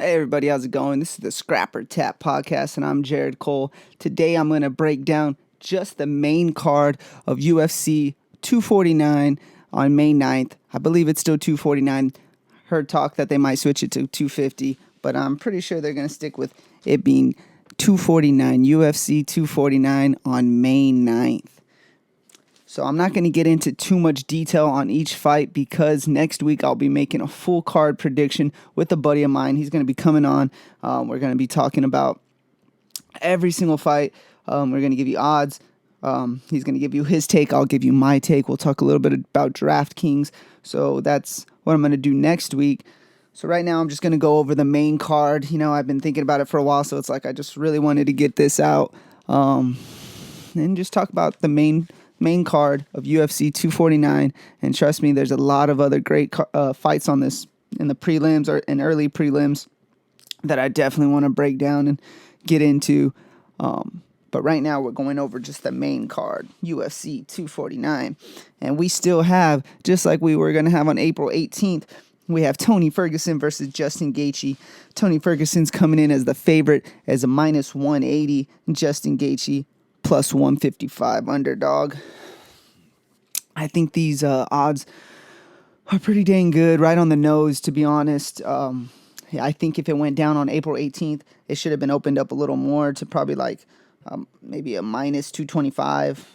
Hey everybody, how's it going? This is the Scrapper Tap Podcast, and I'm Jared Cole. Today I'm going to break down just the main card of UFC 249 on May 9th. I believe it's still 249. Heard talk that they might switch it to 250, but I'm pretty sure they're going to stick with it being 249, UFC 249 on May 9th. So I'm not going to get into too much detail on each fight because next week I'll be making a full card prediction with a buddy of mine. He's going to be coming on. We're going to be talking about every single fight. We're going to give you odds. He's going to give you his take. I'll give you my take. We'll talk a little bit about DraftKings. So that's what I'm going to do next week. So right now I'm just going to go over the main card. You know, I've been thinking about it for a while, so it's like I just really wanted to get this out and just talk about the main card of UFC 249, and trust me, there's a lot of other great fights on this in the prelims or in early prelims that I definitely want to break down and get into. But right now we're going over just the main card, UFC 249, and we still have, just like we were going to have on April 18th, we have Tony Ferguson versus Justin Gaethje. Tony Ferguson's coming in as the favorite as a minus 180, Justin Gaethje plus 155 underdog. I think these odds are pretty dang good, right on the nose, to be honest. I think if it went down on April 18th, it should have been opened up a little more to probably like maybe a minus 225,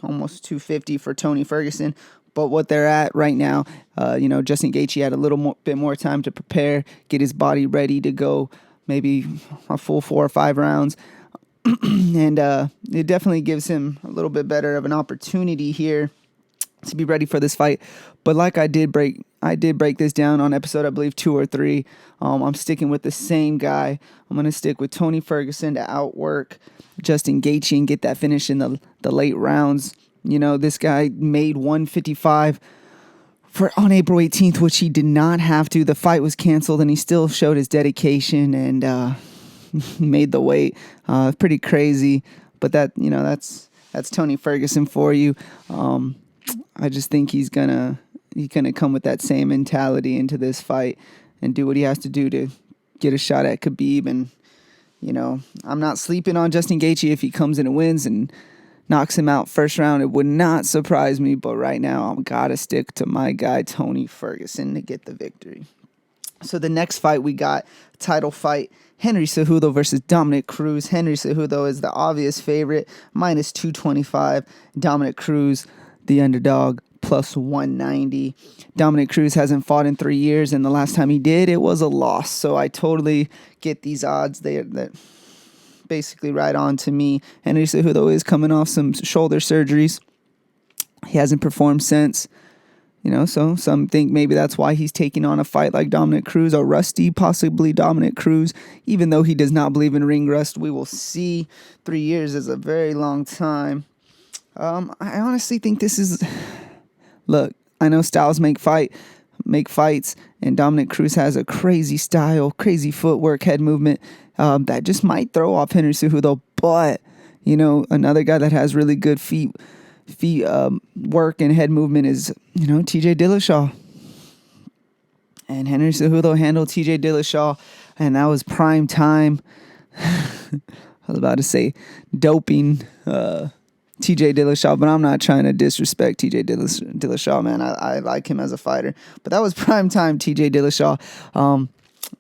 almost 250 for Tony Ferguson. But what they're at right now, Justin Gaethje had a little bit more time to prepare, get his body ready to go, maybe a full 4 or 5 rounds. And it definitely gives him a little bit better of an opportunity here to be ready for this fight. But like I did break this down on episode, I believe 2 or 3. I'm sticking with the same guy. I'm going to stick with Tony Ferguson to outwork Justin Gaethje and get that finish in the late rounds. You know, this guy made 155 on April 18th, which he did not have to. The fight was canceled, and he still showed his dedication and made the weight. Pretty crazy, but that's Tony Ferguson for you. I just think he's gonna come with that same mentality into this fight and do what he has to do to get a shot at Khabib. And I'm not sleeping on Justin Gaethje. If he comes in and wins and knocks him out first round, it would not surprise me. But right now, I'm gotta stick to my guy Tony Ferguson to get the victory. So the next fight we got, title fight, Henry Cejudo versus Dominick Cruz. Henry Cejudo is the obvious favorite, minus 225. Dominick Cruz, the underdog, plus 190. Dominick Cruz hasn't fought in 3 years, and the last time he did, it was a loss. So I totally get these odds. That basically right on to me. Henry Cejudo is coming off some shoulder surgeries. He hasn't performed since. So some think maybe that's why he's taking on a fight like Dominick Cruz, or rusty, possibly Dominick Cruz, even though he does not believe in ring rust. We will see. 3 years is a very long time. I honestly think this is... Look, I know styles make fights, and Dominick Cruz has a crazy style, crazy footwork, head movement that just might throw off Henry Cejudo. But, another guy that has really good feet work and head movement is, TJ Dillashaw. And Henry Cejudo handled TJ Dillashaw, and that was prime time. I was about to say doping TJ Dillashaw, but I'm not trying to disrespect TJ Dillashaw, man. I like him as a fighter. But that was prime time TJ Dillashaw. And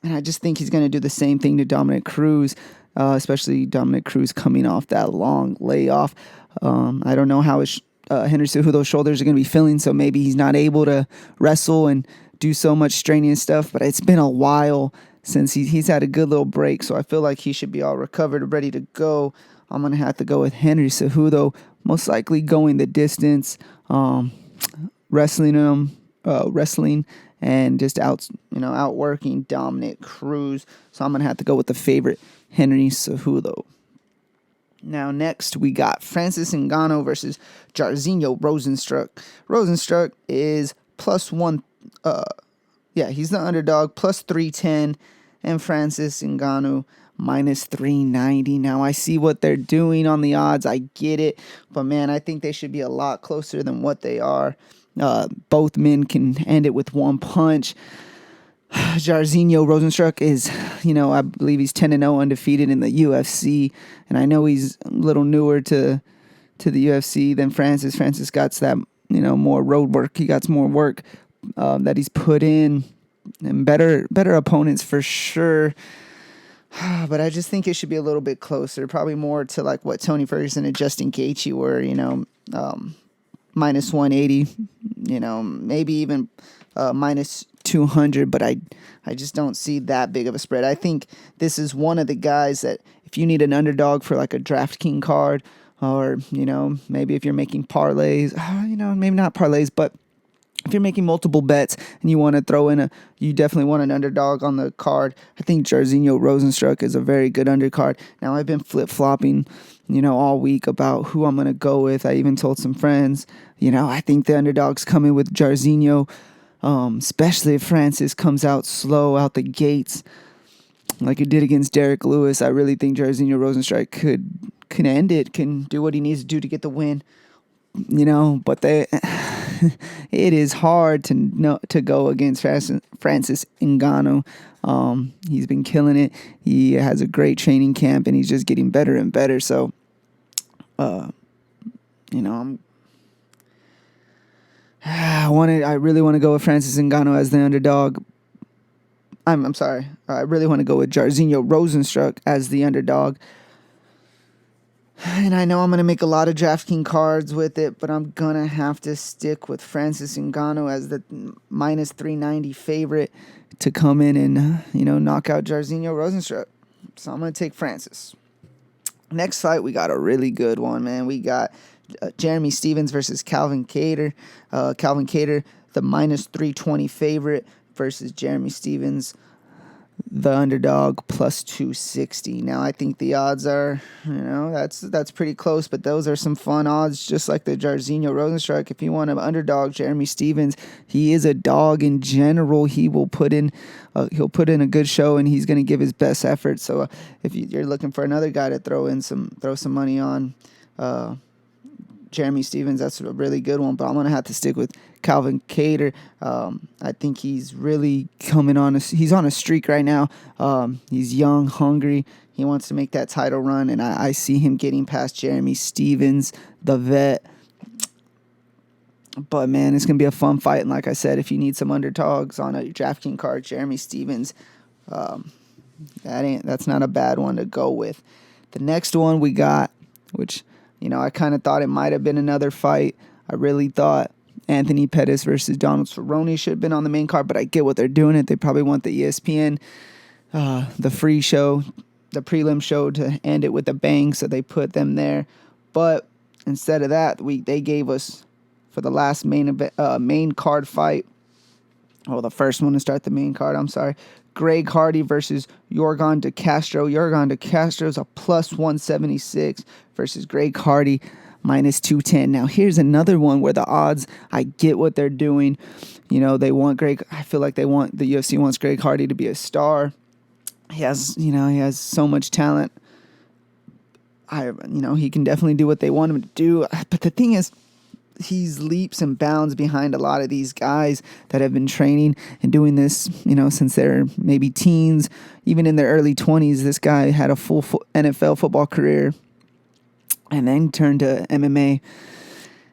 I just think he's going to do the same thing to Dominick Cruz, especially Dominick Cruz coming off that long layoff. I don't know how Henry Cejudo's shoulders are going to be feeling, so maybe he's not able to wrestle and do so much straining and stuff, but it's been a while since he's had a good little break, so I feel like he should be all recovered, ready to go. I'm going to have to go with Henry Cejudo, most likely going the distance, wrestling and just outworking Dominick Cruz. So I'm going to have to go with the favorite, Henry Cejudo. Now, next, we got Francis Ngannou versus Jairzinho Rozenstruik. Rozenstruik is plus one. He's the underdog, plus 310. And Francis Ngannou, minus 390. Now, I see what they're doing on the odds. I get it. But, man, I think they should be a lot closer than what they are. Both men can end it with one punch. Jairzinho Rosenstruck is, I believe he's 10-0 undefeated in the UFC, and I know he's a little newer to the UFC than Francis. Francis got that, more road work. He got more work that he's put in, and better opponents for sure. But I just think it should be a little bit closer, probably more to like what Tony Ferguson and Justin Gaethje were, minus 180, maybe even minus 200, but I just don't see that big of a spread. I think this is one of the guys that if you need an underdog for like a DraftKings card, or, maybe if you're making parlays, maybe not parlays, but if you're making multiple bets and you want to throw in you definitely want an underdog on the card, I think Jairzinho Rosenstruck is a very good undercard. Now, I've been flip-flopping, all week about who I'm going to go with. I even told some friends, I think the underdog's coming with Jairzinho, especially if Francis comes out slow out the gates like it did against Derek Lewis. I really think Jairzinho Rosenstruck could end it, can do what he needs to do to get the win, but it is hard to go against Francis Ngannou. He's been killing it. He has a great training camp, and he's just getting better and better. So, I really want to go with Francis Ngannou as the underdog. I'm sorry. I really want to go with Jairzinho Rosenstruck as the underdog. And I know I'm going to make a lot of DraftKings cards with it, but I'm going to have to stick with Francis Ngannou as the minus 390 favorite to come in and, knock out Jairzinho Rosenstruck. So I'm going to take Francis. Next fight, we got a really good one, man. We got Jeremy Stephens versus Calvin Kattar. Calvin Kattar, the minus 320 favorite, versus Jeremy Stephens, the underdog, plus 260. Now, I think the odds are, that's pretty close, but those are some fun odds, just like the Jairzinho Rosenstruck. If you want an underdog, Jeremy Stephens, he is a dog in general. He'll put in a good show, and he's going to give his best effort. So if you're looking for another guy to throw some money on, Jeremy Stephens, that's a really good one, but I'm going to have to stick with Calvin Kattar. I think he's really he's on a streak right now. He's young, hungry. He wants to make that title run, and I see him getting past Jeremy Stephens, the vet. But, man, it's going to be a fun fight, and like I said, if you need some underdogs on a DraftKings card, Jeremy Stephens, that's not a bad one to go with. The next one we got, which I kind of thought it might have been another fight. I really thought Anthony Pettis versus Donald Cerrone should have been on the main card, but I get what they're doing it. They probably want the ESPN, the free show, the prelim show to end it with a bang, so they put them there. But instead of that, they gave us, for the last main card fight, the first one to start the main card, I'm sorry, Greg Hardy versus Yorgan De Castro. Yorgan De Castro is a plus 176 versus Greg Hardy, minus 210. Now, here's another one where the odds, I get what they're doing. They want I feel like the UFC wants Greg Hardy to be a star. He has so much talent. He can definitely do what they want him to do. But the thing is, he's leaps and bounds behind a lot of these guys that have been training and doing this, since they're maybe teens, even in their early 20s. This guy had a full NFL football career and then turned to MMA.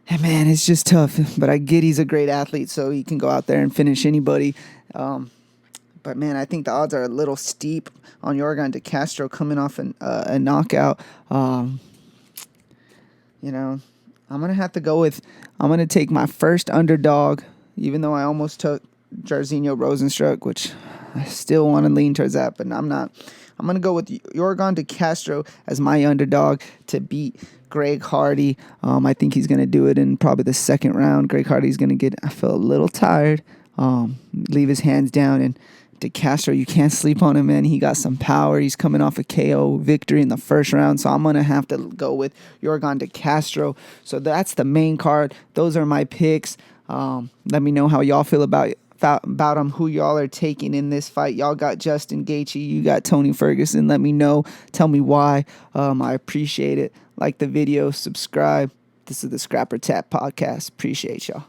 And, man, it's just tough. But I get he's a great athlete, so he can go out there and finish anybody. But, man, I think the odds are a little steep on Yorgan De Castro coming off a knockout. I'm going to have to I'm going to take my first underdog, even though I almost took Jairzinho Rosenstruck, which I still want to lean towards that, but I'm not. I'm going to go with Yorgan De Castro as my underdog to beat Greg Hardy. I think he's going to do it in probably the second round. Greg Hardy's going to I feel a little tired, leave his hands down, and De Castro, you can't sleep on him, man. He got some power. He's coming off a KO victory in the first round, so I'm going to have to go with Yorgan De Castro. So that's the main card. Those are my picks. Let me know how y'all feel about them, who y'all are taking in this fight. Y'all got Justin Gaethje. You got Tony Ferguson. Let me know. Tell me why. I appreciate it. Like the video. Subscribe. This is the Scrapper Tap Podcast. Appreciate y'all.